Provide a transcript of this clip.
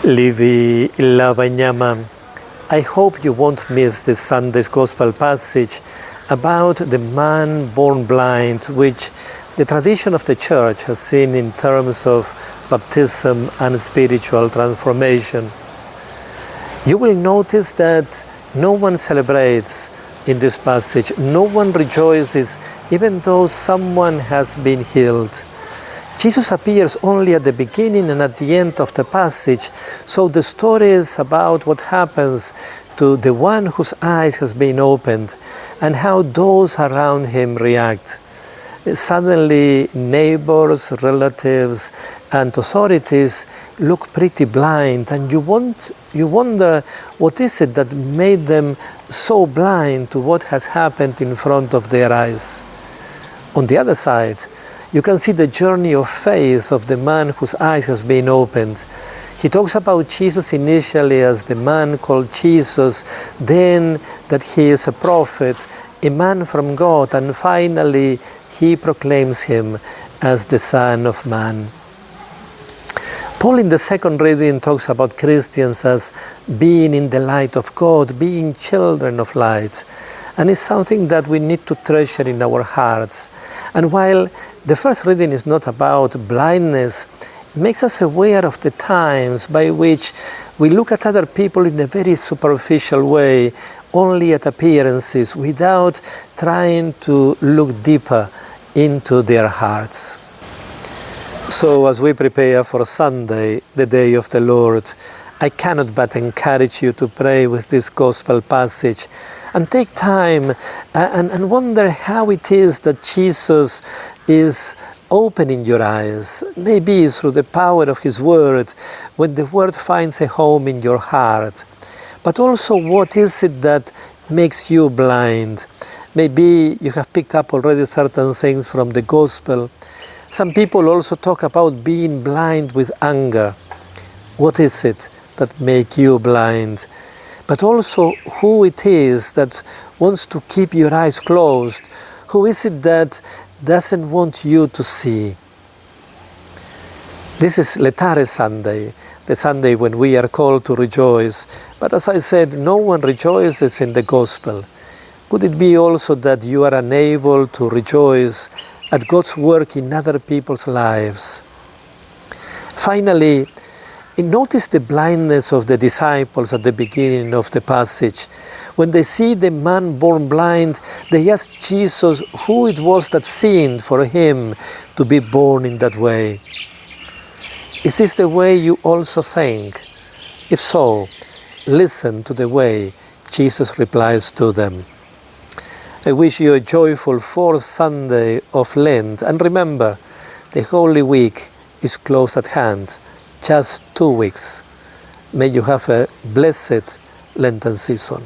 Livy Lavanyama, I hope you won't miss this Sunday's Gospel passage about the man born blind, which the tradition of the Church has seen in terms of baptism and spiritual transformation. You will notice that no one celebrates in this passage, no one rejoices even though someone has been healed. Jesus appears only at the beginning and at the end of the passage, so the story is about what happens to the one whose eyes has been opened and how those around him react. Suddenly, neighbors, relatives, and authorities look pretty blind, and you wonder what is it that made them so blind to what has happened in front of their eyes. On the other side, you can see the journey of faith of the man whose eyes has been opened. He talks about Jesus initially as the man called Jesus, then that he is a prophet, a man from God, and finally he proclaims him as the Son of Man. Paul in the second reading talks about Christians as being in the light of God, being children of light. And it's something that we need to treasure in our hearts. And while the first reading is not about blindness, it makes us aware of the times by which we look at other people in a very superficial way, only at appearances, without trying to look deeper into their hearts. So as we prepare for Sunday, the day of the Lord, I cannot but encourage you to pray with this gospel passage and take time and wonder how it is that Jesus is opening your eyes, maybe through the power of His Word, when the Word finds a home in your heart. But also, what is it that makes you blind? Maybe you have picked up already certain things from the Gospel. Some people also talk about being blind with anger. What is it that make you blind? But also who it is that wants to keep your eyes closed. Who is it that doesn't want you to see? This is Letare Sunday, the Sunday when we are called to rejoice. But as I said, no one rejoices in the Gospel. Could it be also that you are unable to rejoice at God's work in other people's lives? Finally, notice the blindness of the disciples at the beginning of the passage. When they see the man born blind, they ask Jesus who it was that sinned for him to be born in that way. Is this the way you also think? If so, listen to the way Jesus replies to them. I wish you a joyful fourth Sunday of Lent, and remember, the Holy Week is close at hand. Just 2 weeks. May you have a blessed Lenten season.